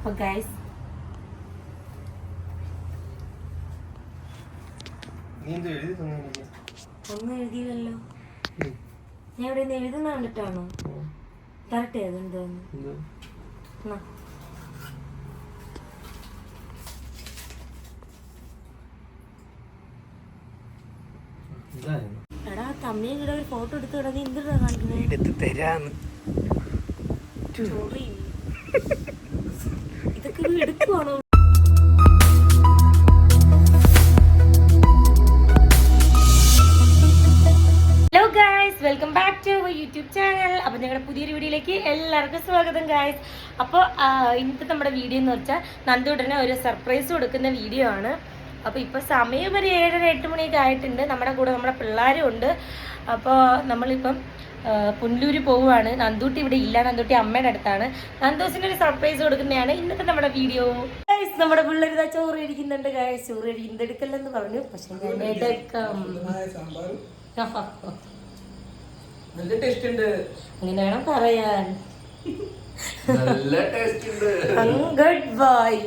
അപ്പൊ ഗൈസ് ഒന്നും എഴുതിയില്ലല്ലോ. ഞാൻ ഇവിടെ നിന്ന് എഴുതുന്ന കണ്ടിട്ടാണോ? കറക്റ്റ് എഴുതുന്നു. എടാ തമ്മിയും കൂടെ ഒരു ഫോട്ടോ എടുത്ത് കിടന്ന് എന്തിനാ കാണിക്കുന്നത്? ഇതൊക്കെ എടുക്കുവാണോ? Hello guys, welcome back to our YouTube channel. അപ്പോൾ ഞങ്ങളുടെ പുതിയൊരു വീഡിയോയിലേക്ക് എല്ലാവർക്കും സ്വാഗതം ഗായ്സ്. അപ്പോൾ ഇന്നത്തെ നമ്മുടെ വീഡിയോ എന്ന് വെച്ചാൽ നന്ദുടനെ ഒരു സർപ്രൈസ് കൊടുക്കുന്ന വീഡിയോ ആണ്. അപ്പോൾ ഇപ്പോൾ സമയം ഒരു 7-8 മണിയൊക്കെ ആയിട്ടുണ്ട്. നമ്മുടെ കൂടെ നമ്മുടെ പിള്ളേരും ഉണ്ട്. അപ്പോൾ നമ്മളിപ്പം പുനലൂർ പോവുകയാണ്. നന്ദൂട്ടി ഇവിടെ ഇല്ല, നന്ദൂട്ടി അമ്മയുടെ അടുത്താണ്. നന്ദൂസിന് ഒരു സർപ്രൈസ് കൊടുക്കുന്നതാണ് ഇന്നത്തെ നമ്മുടെ വീഡിയോ. ഗായ്സ്, നമ്മുടെ പിള്ളേർ ഇതാ ചോറ് കഴിക്കുന്നുണ്ട്. ഗായ്സ്, ചോറ് കഴിക്കുന്നത് എടുക്കല്ലെന്ന് പറഞ്ഞു, പക്ഷെ ഞാൻ എടുക്കാം. അങ്ങനെ വേണം പറയാൻ. Good boy.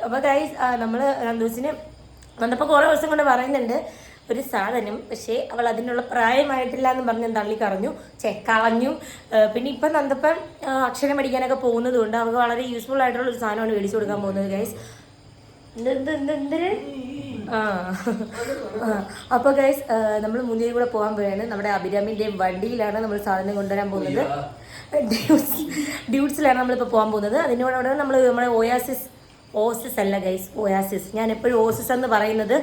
അപ്പൊ ഗൈസ്, നമ്മള് നന്ദൂസിന് വന്നപ്പോ കുറെ ദിവസം കൊണ്ട് പറയുന്നുണ്ട് ഒരു സാധനം, പക്ഷേ അവൾ അതിനുള്ള പ്രായമായിട്ടില്ല എന്ന് പറഞ്ഞ് തള്ളി കളഞ്ഞു. പിന്നെ ഇപ്പം നന്ദപ്പം അക്ഷരം പഠിക്കാനൊക്കെ പോകുന്നത് കൊണ്ട് അവൾക്ക് വളരെ യൂസ്ഫുൾ ആയിട്ടുള്ള ഒരു സാധനമാണ് മേടിച്ചു കൊടുക്കാൻ പോകുന്നത് ഗൈസ്. എന്തിന് അപ്പോൾ ഗൈസ്, നമ്മൾ മുന്നിൽ കൂടെ പോകാൻ പോവുകയാണ്. നമ്മുടെ അഭിരാമിൻ്റെ വണ്ടിയിലാണ് നമ്മൾ സാധനം കൊണ്ടുവരാൻ പോകുന്നത്. ഡ്യൂട്ട്സിലാണ് നമ്മളിപ്പോൾ പോകാൻ പോകുന്നത്. അതിനോടെ നമ്മൾ നമ്മുടെ ഓസിസ് അല്ല ഗൈസ്, ഒയാസിസ്. ഞാൻ എപ്പോഴും ഓസിസ് എന്ന് പറയുന്നത്.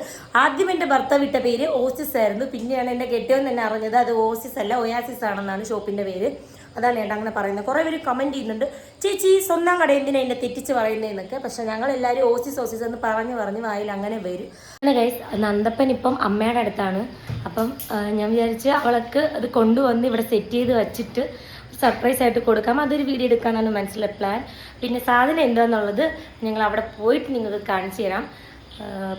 ആദ്യം എൻ്റെ ഭർത്താവ് ഇട്ട പേര് ഓസിസ് ആയിരുന്നു. പിന്നെയാണ് എൻ്റെ കെട്ടിയവൻ തന്നെ അറിഞ്ഞത് അത് ഓസിസ് അല്ല ഒയാസിസ് ആണെന്നാണ് ഷോപ്പിൻ്റെ പേര്. അതാണ് ഏട്ടാ അങ്ങനെ പറയുന്നത്. കുറേ പേര് കമൻറ്റ് ചെയ്യുന്നുണ്ട്, ചേച്ചി സ്വന്തം കട എന്തിനാ എന്നെ തെറ്റിച്ച് പറയുന്നതെന്നൊക്കെ. പക്ഷെ ഞങ്ങളെല്ലാവരും ഓസിസ് എന്ന് പറഞ്ഞ് വായിൽ അങ്ങനെ വരും. അങ്ങനെ ഗൈസ്, നന്ദപ്പൻ ഇപ്പം അമ്മയുടെ അടുത്താണ്. അപ്പം ഞാൻ വിചാരിച്ച് അവൾക്ക് അത് കൊണ്ടുവന്ന് ഇവിടെ സെറ്റ് ചെയ്ത് വെച്ചിട്ട് സർപ്രൈസ് ആയിട്ട് കൊടുക്കാം. അതൊരു വീഡിയോ എടുക്കാനാണ് മനസ്സിലെ പ്ലാൻ. പിന്നെ സാധനം എന്താണെന്നുള്ളത് ഞങ്ങൾ അവിടെ പോയിട്ട് നിങ്ങൾക്ക് കാണിച്ചു തരാം.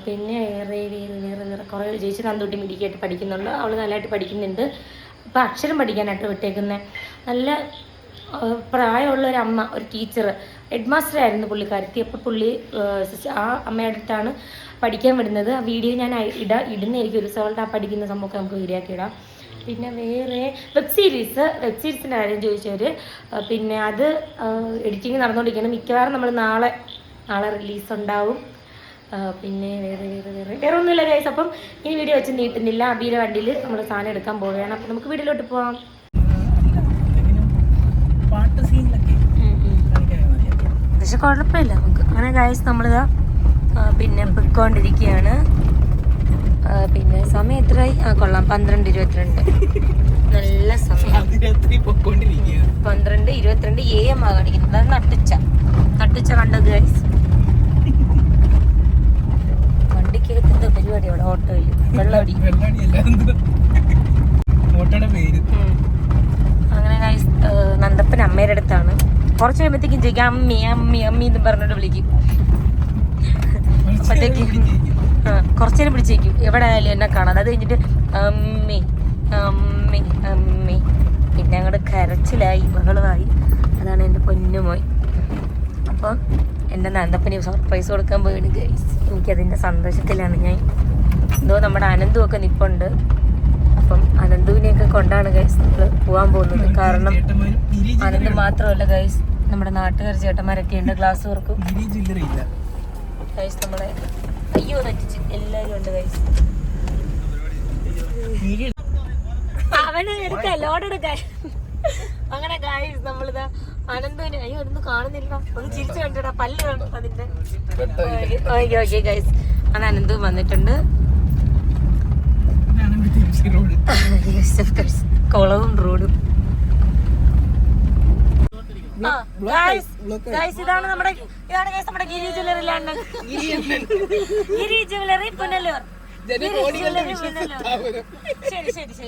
പിന്നെ വേറെ കുറേ ചേച്ചി നന്ദൂട്ടി മിടിക്കായിട്ട് പഠിക്കുന്നുണ്ട്. അവൾ നല്ലതായിട്ട് പഠിക്കുന്നുണ്ട്. ഇപ്പം അക്ഷരം പഠിക്കാനായിട്ട് വിട്ടേക്കുന്നത്. നല്ല പ്രായമുള്ളൊരമ്മ, ഒരു ടീച്ചർ, ഹെഡ് മാസ്റ്റർ ആയിരുന്നു പുള്ളിക്കാരത്തി. അപ്പോൾ പുള്ളി ആ അമ്മയുടെ അടുത്താണ് പഠിക്കാൻ വിടുന്നത്. ആ വീഡിയോ ഞാൻ ഇടുന്നതായിരിക്കും. ഒരു ദിവസം ആ പഠിക്കുന്ന സംഭവമൊക്കെ നമുക്ക് വീഡിയോ ആക്കി ഇടാം. പിന്നെ വേറെ വെബ് സീരീസിൻ്റെ കാര്യം ചോദിച്ചവർ, പിന്നെ അത് എഡിറ്റിങ് നടന്നുകൊണ്ടിരിക്കണം. മിക്കവാറും നമ്മൾ നാളെ റിലീസ് ഉണ്ടാവും. പിന്നെ വേറെ ഒന്നുമില്ല ഗൈസ്. അപ്പം ഈ വീഡിയോ വെച്ച് നീട്ടുന്നില്ല. അബീര വണ്ടിയിൽ നമ്മൾ സാധനം എടുക്കാൻ പോവുകയാണ്. അപ്പം നമുക്ക് വീഡിയോയിലോട്ട് പോവാം. പക്ഷെ കുഴപ്പമില്ല നമുക്ക്. അങ്ങനെ ഗൈസ്, നമ്മളിതാ പിന്നെ പൊയ്ക്കൊണ്ടിരിക്കുകയാണ്. പിന്നെ സമയം എത്രയായി? കൊള്ളാം, 12:22. നല്ല സമയം. 12:22 AM ആ കാണിക്കുന്നത്. അത് നട്ടുച്ച കണ്ടോ ഗൈസ്? വണ്ടിക്കകത്ത് പരിപാടി അവിടെ ഓട്ടോയിൽ വെള്ളമടി. അങ്ങനെ ഗൈസ്, നന്ദപ്പൻ അമ്മയുടെ അടുത്താണ്. കുറച്ച് കഴിയുമ്പോഴത്തേക്കും ചോദിക്കാം അമ്മി എന്ന് പറഞ്ഞിട്ട് വിളിക്കും. അപ്പോഴത്തേക്ക് കുറച്ചു നേരം പിടിച്ചേക്കും എവിടെ ആയാലും എന്നെ കാണാതെ. അത് കഴിഞ്ഞിട്ട് അമ്മി. പിന്നെ അങ്ങോട്ട് കരച്ചിലായി, ബഹളമായി. അതാണ് എൻ്റെ പൊന്നുമോയ്. അപ്പം എൻ്റെ നന്ദപ്പന് സർപ്രൈസ് കൊടുക്കാൻ പോയിട്ട് ഗൈസ്, എനിക്കതിൻ്റെ സന്തോഷത്തിലാണ് ഞാൻ. എന്തോ നമ്മുടെ അനന്തുമൊക്കെ നിൽപ്പുണ്ട്. അപ്പം അനന്തുവിനെയൊക്കെ കൊണ്ടാണ് ഗൈസ് നമ്മൾ പോകാൻ പോകുന്നത്. കാരണം അനന്ത് മാത്രമല്ല ഗൈസ്, നമ്മുടെ നാട്ടുകാർ ചേട്ടന്മാരൊക്കെ ഉണ്ട്. ഗ്ലാസ് വർക്കും ഗൈസ്. നമ്മളെ അയ്യോ തെറ്റിച്ച് എല്ലാവരും ഉണ്ട് ഗൈസ്. അവനെ എടുക്കാൻ ലോഡ് എടുക്കാൻ. അങ്ങനെ ഗൈസ്, നമ്മളിതാ അനന്തുവിന് അയ്യോ ഒന്നും കാണുന്നില്ല. ഒന്ന് ചിരിച്ചു കണ്ടിടാ, പല്ല് കാണും അതിന്റെ. ഓക്കെ ഗൈസ്, അങ്ങനെ അനന്തു വന്നിട്ടുണ്ട്. കുളവും റോഡും. ഇതാണ് നമ്മുടെ ഗിരി ജ്വല്ലറിയിലാണ്. ഗിരി ജ്വല്ലറി പുനലൂർ. ശരി.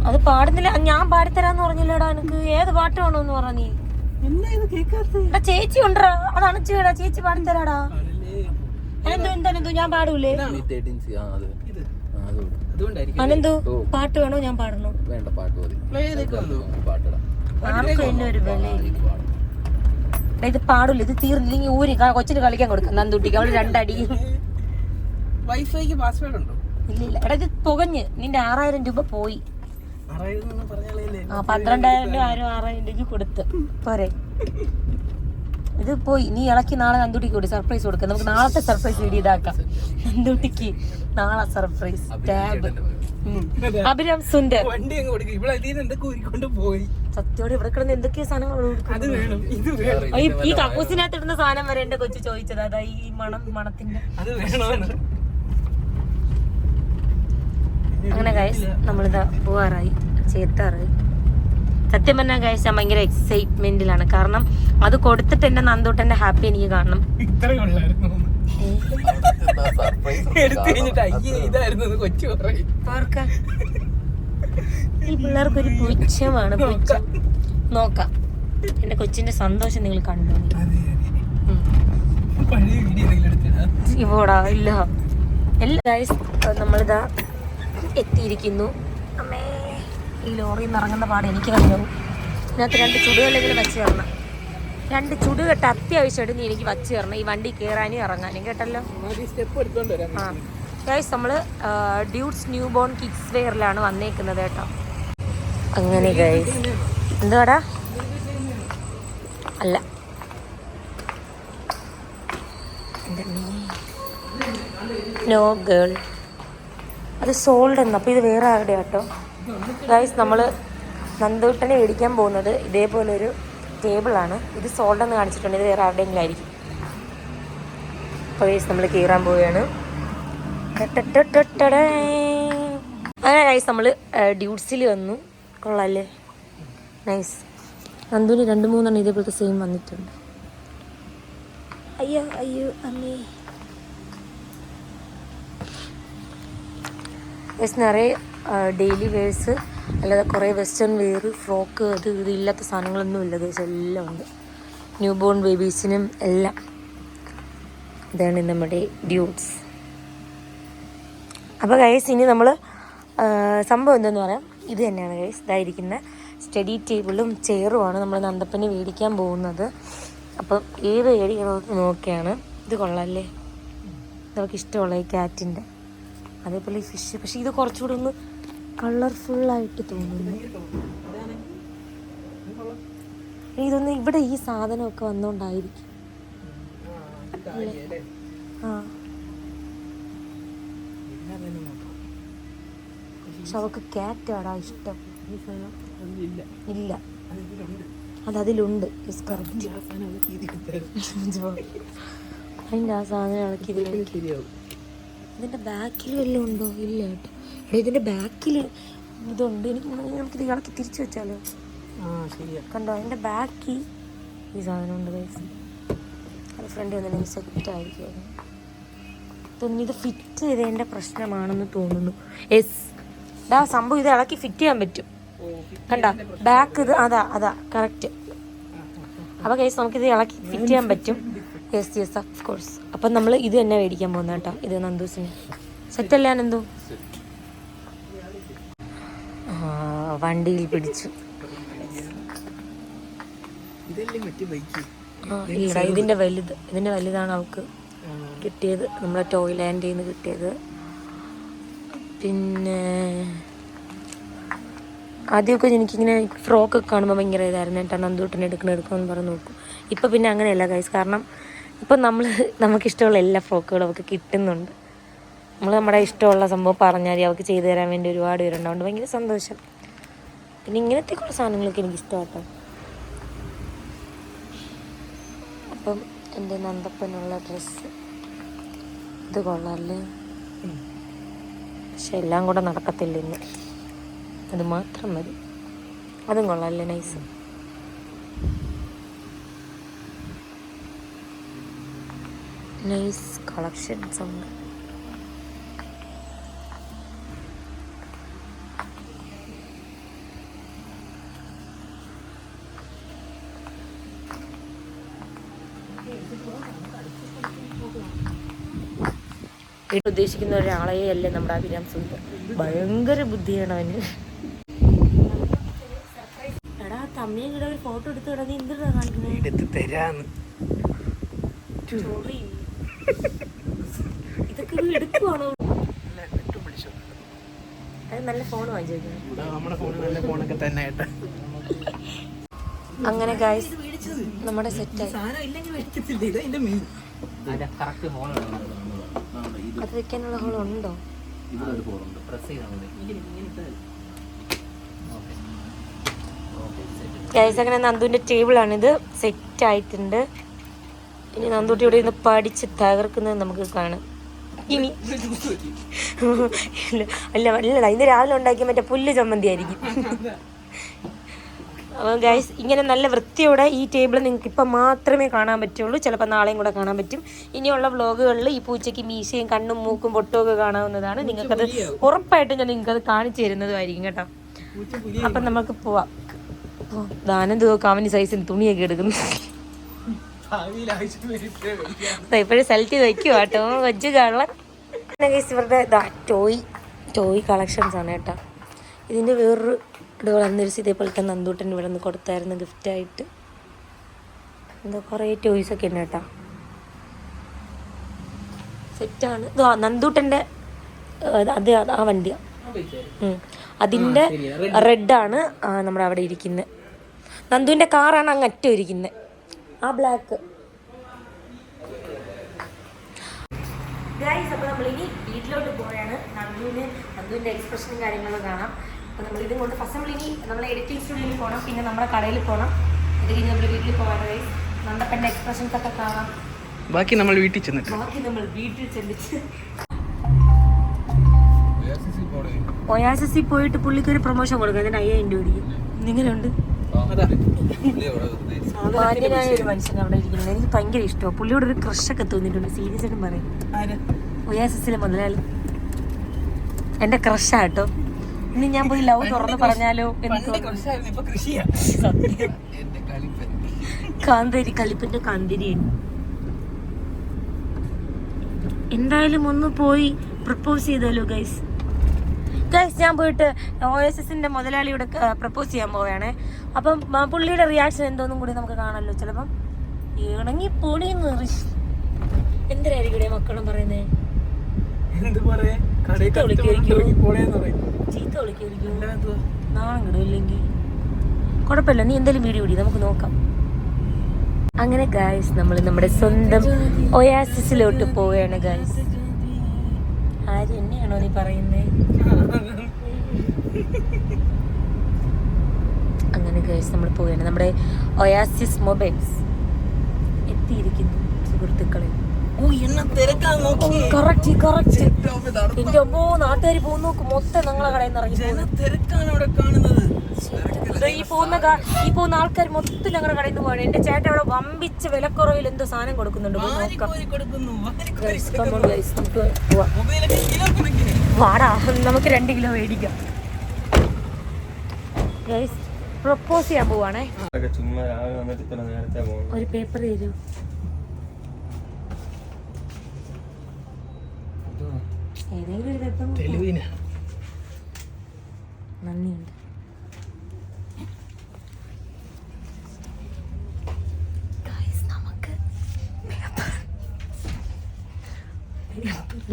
അത് പാടുന്നില്ല. ഞാൻ പാടിത്തരാന്ന് പറഞ്ഞില്ലടാ എനിക്ക്. ഏത് പാട്ട് വേണോന്ന് പറ നീ. ചേച്ചി ഉണ്ടോ? അത് അണച്ചുടാ, ചേച്ചി പാടിത്തരാടാ. എന്താ ഞാൻ പാടൂലേ? അനന്തു പാട്ട് വേണോ? ഞാൻ പാടണോ? ആർക്കും എന്നെ ഒരു വില. ഇത് പാടില്ല, ഇത് തീർന്നില്ലെങ്കിൽ ഊരി കൊച്ചിന് കളിക്കാൻ കൊടുക്കാം നന്ദൂട്ടിക്ക്. അവള് 2 അടി. വൈഫൈക്ക് പാസ്വേഡ് ഉണ്ടോ? ഇല്ല എടാ, ഇത് പുകഞ്ഞ് നിന്റെ 6000 രൂപ പോയി. 12,000 രൂപ 6,000 രൂപ കൊടുത്ത് പോരെ. ഇത് പോയി. നീ ഇളക്കി നാളെ നന്ദൂട്ടിക്ക് കൂടി സർപ്രൈസ് കൊടുക്കാം. നമുക്ക് നാളത്തെ സർപ്രൈസ് വീഡിയോ ഇതാക്കാം. നന്ദൂട്ടിക്ക് നാളെ സർപ്രൈസ് ടാബ്. അഭിരാം സുന്ദർ സത്യോടെ ഇവിടെ കിടന്ന് എന്തൊക്കെയോ സാധനങ്ങൾ. ഈ കക്കൂസിനകത്ത് ഇടുന്ന സാധനം വരെ എന്റെ കൊച്ചു ചോദിച്ചത്. അതാ ഈ മണത്തിന്റെ. അങ്ങനെ ഗൈസ് നമ്മളിതാ പോവാറായി, ചേത്താറായി. സത്യം പറഞ്ഞാൽ ഗൈസ് ഞാൻ ഭയങ്കര എക്സൈറ്റ്മെന്റിലാണ്. കാരണം അത് കൊടുത്തിട്ട് എന്റെ നന്ദൂട്ടന്റെ ഹാപ്പി എനിക്ക് കാണണം. ഈ പിള്ളേർക്കൊരു പുച്ഛമാണ്. പുച്ഛം നോക്കാം. എന്റെ കൊച്ചിന്റെ സന്തോഷം നിങ്ങൾ കണ്ടോ? ഇവോടാ ഇല്ല. എല്ലാ ഗൈസ് നമ്മളിതാ എത്തിയിരിക്കുന്നു. അമ്മേ, ഈ ലോറിയിൽ നിന്ന് ഇറങ്ങുന്ന പാട് എനിക്ക് കഴിയും. ഇതിനകത്ത് 2 ചുടുകളെങ്കിലും വെച്ച് തരണം. 2 ചുടുകെട്ട് അത്യാവശ്യമായിട്ട് നീ എനിക്ക് വച്ച് തരണം, ഈ വണ്ടി കയറാനും ഇറങ്ങാനും. കേട്ടല്ലോ? ആ ഗൈസ്, നമ്മള് ഡ്യൂട്ട്സ് ന്യൂ ബോൺ കിഡ്സ് വെയറിലാണ് വന്നേക്കുന്നത് കേട്ടോ. അങ്ങനെ ഗൈസ്, എന്താടാ? അല്ല, നോ ഗേൾ, അത് സോൾഡ് എന്ന്. അപ്പോൾ ഇത് വേറെ ആരുടെ കേട്ടോ ഗൈസ്. നമ്മൾ നന്ദൂട്ടനെ മേടിക്കാൻ പോകുന്നത് ഇതേപോലൊരു ടേബിളാണ്. ഇത് സോൾഡ് എന്ന് കാണിച്ചിട്ടുണ്ട്. ഇത് വേറെ ആരുടെയെങ്കിലും ആയിരിക്കും. അപ്പോൾ ഗൈസ് നമ്മൾ കയറാൻ പോവുകയാണ്. അങ്ങനെ ഗൈസ് നമ്മൾ ഡ്യൂട്ട്സിൽ വന്നു. കൊള്ളാല്ലേ? നൈസ്. നന്ദുവിന് 2-3 ഇതേപോലത്തെ സെയിം വന്നിട്ടുണ്ട്. അയ്യോ അയ്യോ അമ്മേ. നിറയെ ഡെയിലി വെയർസ് അല്ലാതെ കുറേ വെസ്റ്റേൺ വെയർ, ഫ്രോക്ക്, അത് ഇത് ഇല്ലാത്ത സാധനങ്ങളൊന്നും ഇല്ല ഗൈസ്. എല്ലാം ഉണ്ട്, ന്യൂ ബോൺ ബേബീസിനും എല്ലാം. ഇതാണ് നമ്മുടെ ഡ്യൂട്ട്സ്. അപ്പോൾ ഗൈസ് ഇനി നമ്മൾ സംഭവം എന്തെന്ന് പറയാം. ഇത് തന്നെയാണ് ഗൈസ്, ഇതായിരിക്കുന്ന സ്റ്റഡി ടേബിളും ചെയറുമാണ് നമ്മൾ നന്ദപ്പന് മേടിക്കാൻ പോകുന്നത്. അപ്പം ഏത് മേടിക്കണമെന്ന് നോക്കിയാണ്. ഇത് കൊള്ളാമല്ലേ? നമുക്ക് ഇഷ്ടമുള്ള ഈ ക്യാറ്റിൻ്റെ. അതേപോലെ ഈ ഫിഷ്, പക്ഷെ ഇത് കുറച്ചുകൂടെ ഒന്ന് കളർഫുള്ളായിട്ട് തോന്നുന്നു. ഇതൊന്ന് ഇവിടെ ഈ സാധനമൊക്കെ വന്നുകൊണ്ടായിരിക്കും. ആ, പക്ഷെ അവൾക്ക് ക്യാറ്റാടാ ഇഷ്ടം. ഇല്ല, അതതിലുണ്ട്. അതിൻ്റെ ആ സാധനം ഇളക്കി ഇതിൻ്റെ ബാക്കിൽ വല്ലതും ഉണ്ടോ? ഇല്ല കേട്ടോ. ഇതിൻ്റെ ബാക്കിൽ ഇതുണ്ട്. നമുക്കിത് ഇളക്കി തിരിച്ചു വെച്ചാലോ? കണ്ടോ, അതിൻ്റെ ബാക്കിൽ ഈ സാധനം ഉണ്ട് ഗൈസ്. അത് ഫ്രണ്ട് വന്നിട്ടുണ്ടെങ്കിൽ സെറ്റായിരിക്കും. തോന്നുന്നു ഇത് ഫിറ്റ് ചെയ്തതിൻ്റെ പ്രശ്നമാണെന്ന് തോന്നുന്നു. യെസ്, ഇതാ സംഭവം. ഇത് ഇളക്കി ഫിറ്റ് ചെയ്യാൻ പറ്റും. കണ്ട ബാക്ക് ഇത് അതാ കറക്റ്റ്. അപ്പോൾ ഗൈസ് നമുക്കിത് ഇളക്കി ഫിറ്റ് ചെയ്യാൻ പറ്റും. Yes yes of course. അപ്പം നമ്മൾ ഇത് തന്നെ മേടിക്കാൻ പോകുന്നത് കേട്ടോ. ഇത് നന്ദൂസിന് സെറ്റല്ലേ നന്ദു? വണ്ടിയിൽ പിടിച്ചു. ഇല്ല, ഇതിൻ്റെ വലുതാണ് അവൾക്ക് കിട്ടിയത്. നമ്മളെ ടോയ്ലാൻഡിൽ നിന്ന് കിട്ടിയത്. പിന്നെ ആദ്യമൊക്കെ എനിക്കിങ്ങനെ ഫ്രോക്കൊക്കെ കാണുമ്പോൾ ഭയങ്കര ഇതായിരുന്നു കേട്ടോ. നന്ദൂട്ടനെ എടുക്കുമെന്ന് പറഞ്ഞ് നോക്കും. ഇപ്പം പിന്നെ അങ്ങനെയല്ല ഗൈസ്. കാരണം ഇപ്പം നമുക്കിഷ്ടമുള്ള എല്ലാ ഫ്രോക്കുകളും അവൾക്ക് കിട്ടുന്നുണ്ട്. നമ്മൾ നമ്മുടെ ഇഷ്ടമുള്ള സംഭവം പറഞ്ഞാൽ അവൾക്ക് ചെയ്തു തരാൻ വേണ്ടി ഒരുപാട് പേരുണ്ടാവുണ്ട്. ഭയങ്കര സന്തോഷം. പിന്നെ ഇങ്ങനത്തെ കുറേ സാധനങ്ങളൊക്കെ എനിക്കിഷ്ടമാണ് കേട്ടോ. അപ്പം എൻ്റെ നന്ദപ്പനുള്ള ഡ്രസ്സ് ഇത് കൊള്ളാമല്ലേ? പക്ഷെ എല്ലാം കൂടെ നടക്കത്തില്ല ഇന്ന്. അത് മാത്രം മതി. അതും കൊള്ളാമല്ലേ? നൈസ്. നൈസ് കളക്ഷൻസ് ഉണ്ട്. ഉദ്ദേശിക്കുന്ന ഒരാളെ അല്ലേ നമ്മുടെ അഭിരാം സുന്ദർ. ഭയങ്കര ബുദ്ധിയാണ് അവന്. എടാ തമ്മിയും കൂടെ ഒരു ഫോട്ടോ എടുത്ത് നീ എന്തിനാ കാണിക്കുന്നത്? എടുത്ത് തരാന്ന്. ഇതൊക്കെ എടുക്കുവാണോ? അത് നല്ല ഫോൺ വാങ്ങിച്ചു. നമ്മുടെ ഫോൺ നല്ല ഫോണൊക്കെ തന്നെ ആയിട്ട്. അങ്ങനെ ഗൈസ് നമ്മുടെ സെറ്റായി. അത് വെക്കാനുള്ള ഹോൾ ഉണ്ടോ? ഗൈസ് അങ്ങനെ നന്ദുവിന്റെ ടേബിളാണിത്. സെറ്റ് ആയിട്ടുണ്ട്. ഇനി നന്ദൂട്ടി ഇവിടെ നിന്ന് പഠിച്ച് തകർക്കുന്നത് നമുക്ക് കാണാം. ഇനി അല്ലടാ, ഇന്ന് രാവിലെ ഉണ്ടാക്കിയ മറ്റേ പുല്ല് ചമ്മന്തി ആയിരിക്കും. അപ്പോൾ ഗൈസ് ഇങ്ങനെ നല്ല വൃത്തിയോടെ ഈ ടേബിൾ നിങ്ങൾക്ക് ഇപ്പം മാത്രമേ കാണാൻ പറ്റുള്ളൂ. ചിലപ്പോൾ നാളെയും കൂടെ കാണാൻ പറ്റും. ഇനിയുള്ള വ്ളോഗുകളിൽ ഈ പൂച്ചയ്ക്ക് മീശയും കണ്ണും മൂക്കും പൊട്ടും ഒക്കെ കാണാവുന്നതാണ്. നിങ്ങൾക്കത് ഉറപ്പായിട്ടും ഞാൻ നിങ്ങൾക്കത് കാണിച്ചു തരുന്നതുമായിരിക്കും കേട്ടോ. അപ്പം നമുക്ക് പോവാം. ദാനന്ത് കാമനി സൈസിന് തുണിയൊക്കെ എടുക്കുന്നു. ഇപ്പോഴും സെലക്ട് ചെയ്ത് വയ്ക്കുക കേട്ടോ കൊച്ചു കള്ളൻ. ഗൈസ് ഇവരുടെ ടോയ് കളക്ഷൻസ് ആണ് കേട്ടോ. ഇതിൻ്റെ വേറൊരു ഇടുകൾ അന്നൊരു ഇതേപോലത്തെ നന്ദൂട്ടൻ ഇവിടെ നിന്ന് കൊടുത്തായിരുന്നു ഗിഫ്റ്റായിട്ട്. എന്താ കുറേ ടോയ്സൊക്കെ ഉണ്ട് കേട്ടോ. സെറ്റാണ് ഇത്. നന്ദൂട്ടൻ്റെ അത് ആ വണ്ടിയാണ്. അതിൻ്റെ റെഡാണ് നമ്മുടെ അവിടെ ഇരിക്കുന്നത്. നന്ദുവിൻ്റെ കാറാണ് അങ്ങ് അറ്റം ഇരിക്കുന്നത്, ആ ബ്ലാക്ക്. ഗൈസ് അപ്പോൾ നമ്മളിനി വീട്ടിലോട്ട് പോവുകയാണ്. നന്ദുവിൻ്റെ എക്സ്പ്രഷനും കാര്യങ്ങളും കാണാം. അപ്പോൾ നമ്മളിതും കൊണ്ട് ഫസ്റ്റ് നമ്മളിനി നമ്മളെ എഡിറ്റിംഗ് സ്റ്റുഡിയോയിൽ പോകണം, പിന്നെ നമ്മുടെ കടയിൽ പോകണം. അത് കഴിഞ്ഞ് നമ്മൾ വീട്ടിൽ പോകാൻ ഗൈസ് നന്ദപ്പൻ്റെ എക്സ്പ്രഷൻസ് ഒക്കെ കാണാം. ബാക്കി നമ്മൾ വീട്ടിൽ ചെന്നിട്ട് ഒയാസിൽ പോയിട്ട് പുള്ളിക്ക് ഒരു പ്രൊമോഷൻ കൊടുക്കുക. അതിന് 5000 രൂപ അടിക്കും. ഇങ്ങനെയുണ്ട് മാന്യനായ ഒരു മനുഷ്യൻ അവിടെ ഇരിക്കുന്നത്. എനിക്ക് ഭയങ്കര ഇഷ്ടമാണ്. പുള്ളിയോട് ഒരു ക്രഷൊക്കെ തോന്നിയിട്ടുണ്ട്. സീരിയസ് ആയിട്ടും പറയും. ഒയാസിലെ മുതലാളി എന്റെ ക്രഷാട്ടോ. ഇനി ഞാൻ പോയി ലവ് തുറന്ന് പറഞ്ഞാലോ കാന്തരി കലിപ്പിന്റെ കാന്തിരിയാണ്. എന്തായാലും ഒന്ന് പോയി പ്രപ്പോസ് ചെയ്താലോ ഗൈസ്. ഞാൻ പോയിട്ട് OSSന്റെ മുതലാളിയോട് പ്രപ്പോസ് ചെയ്യാൻ പോവുകയാണേ. അപ്പം പുള്ളിയുടെ റിയാക്ഷൻ എന്തോന്നും കൂടി നമുക്ക് കാണാമല്ലോ. ചിലപ്പം ഇണങ്ങി പൊളിയെന്ന് എന്തരായിരിക്കും ഇവിടെ മക്കളും പറയുന്നേ? ചീത്ത വിളിക്കുമായിരിക്കും. നാണം കിടും. കുഴപ്പമില്ല, നീ എന്തായാലും വീഡിയോ ഇടി, നമുക്ക് നോക്കാം. അങ്ങനെ ഗൈസ് നമ്മൾ നമ്മുടെ സ്വന്തം ഒയാസിസിലോട്ട് പോവുകയാണ് ഗൈസ്. ആര് എന്നെയാണോ നീ പറയുന്നേ? അങ്ങനെ ഗൈസ് നമ്മൾ പോവുകയാണ്. നമ്മുടെ ഒയാസിസ് മൊബൈൽസ് എത്തിയിരിക്കുന്നു സുഹൃത്തുക്കളെ. എന്റെ ഒമ്പോ നാട്ടുകാർ പോകുന്ന നോക്കും മൊത്തം ഞങ്ങളെ കടയിൽ നിന്ന് ഇറങ്ങി. ഈ പോകുന്ന ആൾക്കാർ മൊത്തം ഞങ്ങളുടെ കടയിൽ നിന്ന് പോവാണ്. എന്റെ ചേട്ടൻ അവിടെ വമ്പിച്ച വിലക്കുറവിൽ എന്തോ സാധനം കൊടുക്കുന്നുണ്ട്. വാടാ നമുക്ക് 2 കിലോ മേടിക്കാം. പ്രപ്പോസ് ചെയ്യാൻ പോവാണേ. ഒരു പേപ്പർ തരൂ. ഏതെങ്കിലും ഒരു പേപ്പർ. നന്ദിയുണ്ട്.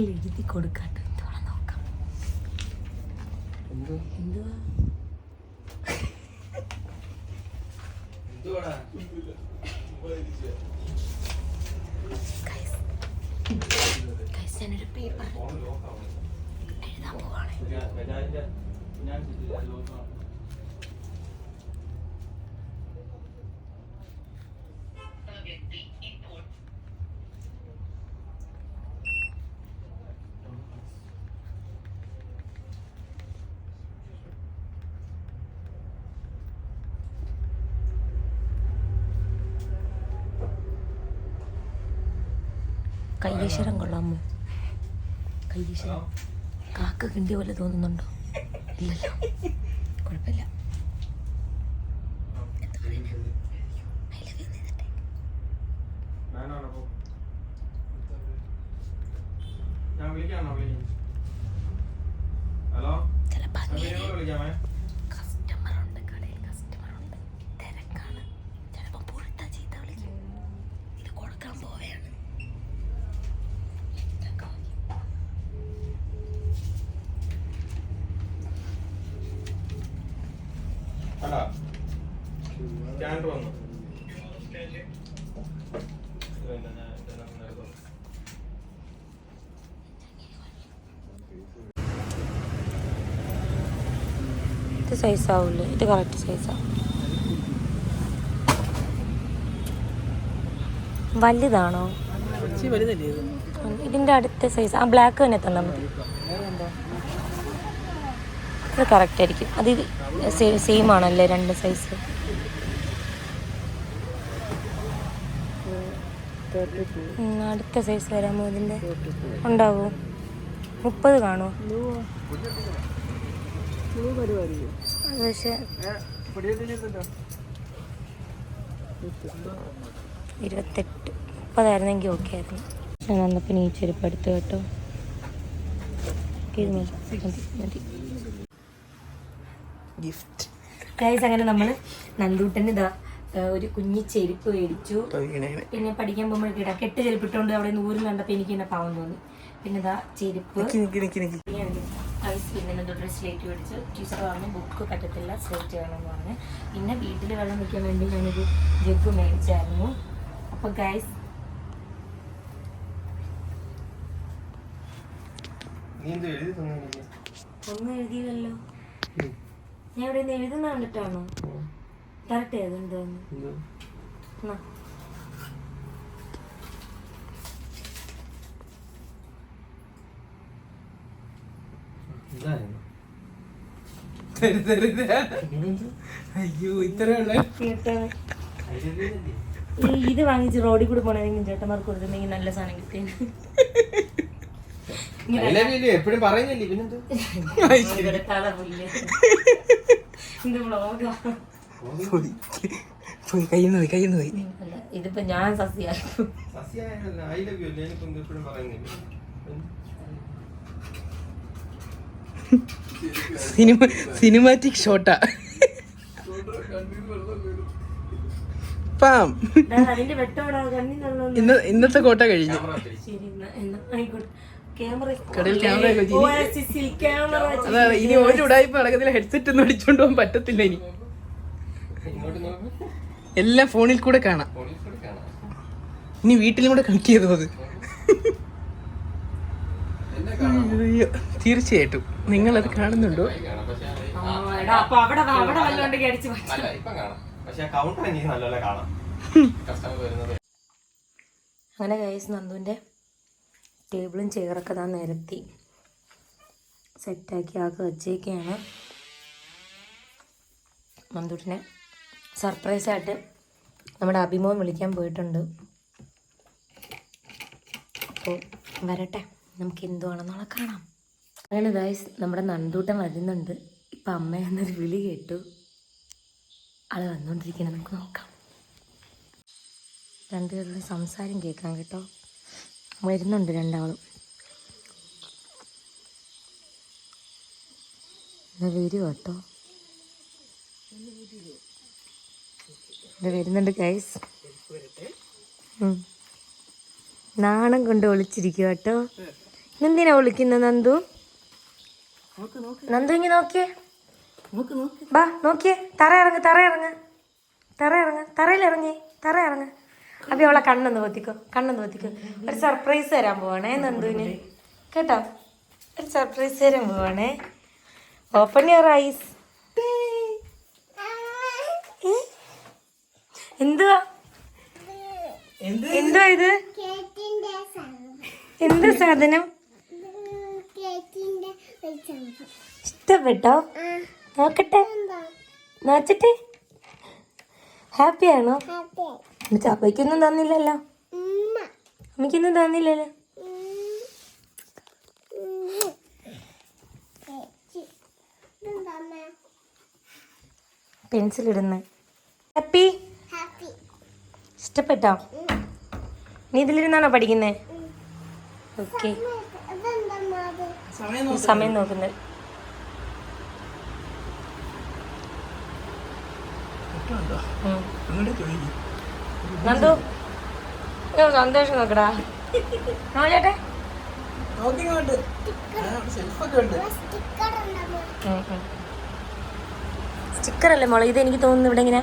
എഴുതി കൊടുക്കാട്ടോ. എന്തുവാ നോക്കാം. എന്തുവാ ഞാനൊരു പേപ്പർ എഴുതാൻ പോവാണ്. കയ്യേശ്വരം കൊള്ളാമോ? കയ്യേശ്വരം കാക്ക കിണ്ടിയ പോലെ തോന്നുന്നുണ്ടോ? ഇല്ലല്ലോ, കുഴപ്പമില്ല. കസ്റ്റമറുണ്ട് കടയിൽ, കസ്റ്റമറുണ്ട്, തിരക്കാണ്. ചിലപ്പോൾ പുറത്താ ചീത്ത വിളിക്കും. ഇത് സൈസാവൂല്ലേ? ഇത് കറക്റ്റ് സൈസാ. വലുതാണോ? ഇതിന്റെ അടുത്ത സൈസ് ആ ബ്ലാക്ക് തന്നെ തന്നാൽ മതി. ഇത് കറക്റ്റ് ആയിരിക്കും. അത് സെയിം ആണല്ലേ രണ്ട് സൈസ്? അടുത്ത സൈസ് വരാമോ ഇതിന്റെ? ഉണ്ടാവോ? 30 കാണോ? അത് പക്ഷേ 28 30 ഓക്കെ ആയിരുന്നു. ഞാൻ വന്നപ്പോൾ ഈ ചെരുപ്പ് എടുത്തു കേട്ടോ. ഗിഫ്റ്റ് ഗൈസ്, അങ്ങനെ നമ്മൾ നന്ദൂട്ടന് ഇതാ ഒരു കുഞ്ഞി ചെരുപ്പ് മേടിച്ചു. പിന്നെ പഠിക്കാൻ പോകുമ്പോഴേക്ക് ഇടാം. 8 ചെരുപ്പ് ഇട്ടുകൊണ്ട് അവിടെ നൂറിൽ കണ്ടപ്പോൾ എനിക്ക് തന്നെ പാവം തോന്നി. പിന്നെ ഇതാ ചെരുപ്പ്. പിന്നെ നന്ദൂട്ടൊരു സ്ലേറ്റ് മേടിച്ചു. ടീച്ചർ പറഞ്ഞു ബുക്ക് പറ്റത്തില്ല, സ്ലേറ്റ് വേണമെന്ന് പറഞ്ഞു. പിന്നെ വീട്ടിൽ വെള്ളം വയ്ക്കാൻ വേണ്ടി ഞാനൊരു ജഗ് മേടിച്ചായിരുന്നു. അപ്പോൾ ഗൈസ് ഒന്നും എഴുതിയില്ലല്ലോ. ഞാൻ ഇവിടെ നിന്ന് എഴുതുന്ന കണ്ടിട്ടാണോ? കറക്റ്റ് ഏതെന്തോന്ന് അയ്യോ ഇത്ര ഇത് വാങ്ങിച്ച് റോഡിൽ കൂടെ പോണെങ്കിൽ ചേട്ടന്മാർക്ക് കൊടുത്തിട്ടുണ്ടെങ്കിൽ നല്ല സാധനം കിട്ടിയ. എപ്പോഴും പറയുന്നില്ലേ പിന്നെന്ത് ഇതിപ്പോ ഞാൻ സസ്യായിരുന്നു. സിനിമാറ്റിക് ഷോട്ടാ. അതിന്റെ വെട്ടോടാ കണ്ണിനുള്ള ഇന്നത്തെ കോട്ട കഴിഞ്ഞു. അതാണ് ഇനി ഒരു ഉടായ്പ നടക്കത്തില്ല. ഹെഡ്സെറ്റ് ഒന്നും അടിച്ചോണ്ട് പോകാൻ പറ്റത്തില്ല. ഇനി എല്ലാം ഫോണിൽ കൂടെ കാണാം. ഇനി വീട്ടിലും കൂടെ കണക്ട് ചെയ്തോ അത്. തീർച്ചയായിട്ടും നിങ്ങൾ അത് കാണുന്നുണ്ടോ? അങ്ങനെ ഗൈസ് നന്ദുവിന്റെ ടേബിളും ചെയറൊക്കെ താൻ നിരത്തി സെറ്റാക്കി ആക്കി വച്ചേക്കാണ്. നന്ദുവിനെ സർപ്രൈസായിട്ട് നമ്മുടെ അഭിമോൻ വിളിക്കാൻ പോയിട്ടുണ്ട്. അപ്പോൾ വരട്ടെ, നമുക്ക് എന്തുവാണെന്നുള്ള കാണാം. അങ്ങനെ ഗൈസ് നമ്മുടെ നന്ദൂട്ടൻ വരുന്നുണ്ട്. ഇപ്പം അമ്മ എന്നൊരു വിളി കേട്ടു. ആൾ വന്നുകൊണ്ടിരിക്കണം, നമുക്ക് നോക്കാം. രണ്ടുപേരുടെ സംസാരം കേൾക്കാം കേട്ടോ. വരുന്നുണ്ട് രണ്ടാളും. വരും കേട്ടോ. വരുന്നുണ്ട് ഗൈസ്. നാണം കൊണ്ട് ഒളിച്ചിരിക്കുക കേട്ടോ. എന്തിനാ വിളിക്കുന്നത് നന്ദു? നന്ദു ഇങ്ങനെ നോക്കിയേ, ബാ നോക്കിയേ. തറയിലിറങ്ങ്. അപ്പൊ അവളെ കണ്ണൊന്ന് പൊത്തിക്കോ. ഒരു സർപ്രൈസ് തരാൻ പോവാണേ നന്ദുവിന് കേട്ടോ. ഒരു സർപ്രൈസ് തരാൻ പോവാണേ. Open your eyes. എന്തുവാ ഇത്? എന്ത് സാധനം? ഇഷ്ടപ്പെട്ടോ? നോക്കട്ടെ. ഹാപ്പിയാണോ? അപ്പയ്ക്കൊന്നും തന്നില്ലല്ലോ. അമ്മയ്ക്കൊന്നും തന്നില്ലല്ലോ. പെൻസിലിടുന്ന ഹാപ്പി. ഇഷ്ടപ്പെട്ടോ? നീ ഇതിലിരുന്നാണോ പഠിക്കുന്നേ? ഓക്കെ. സമയം നോക്കുന്നത്. നന്ദു സന്തോഷം നോക്കടാ. നോക്കട്ടെ. സ്റ്റിക്കർ അല്ലേ മോളെ ഇത്? എനിക്ക് തോന്നുന്നു ഇവിടെ ഇങ്ങനെ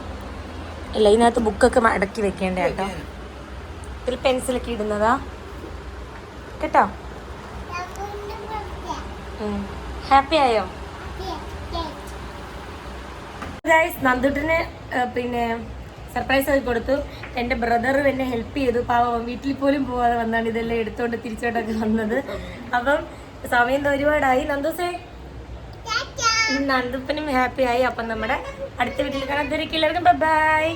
അല്ല ഇതിനകത്ത് ബുക്കൊക്കെ മടക്കി വെക്കേണ്ട കേട്ടോ. ഇതിൽ പെൻസിലൊക്കെ ഇടുന്നതാ കേട്ടോ. ഹാപ്പി ആയോ ഗൈസ്? നന്ദുട്ടിന് പിന്നെ സർപ്രൈസ് ആയി കൊടുത്തു. എൻ്റെ ബ്രദർ എന്നെ ഹെൽപ്പ് ചെയ്തു. പാവം വീട്ടിൽ പോലും പോവാതെ വന്നാണ് ഇതെല്ലാം എടുത്തോണ്ട് തിരിച്ചോട്ടൊക്കെ വന്നത്. അപ്പം സമയം ഒരുപാടായി. നന്ദുസേ നന്ദുപ്പനും ഹാപ്പി ആയി. അപ്പം നമ്മുടെ അടുത്ത വീട്ടിൽ കാണാൻ എല്ലാവർക്കും ബൈ.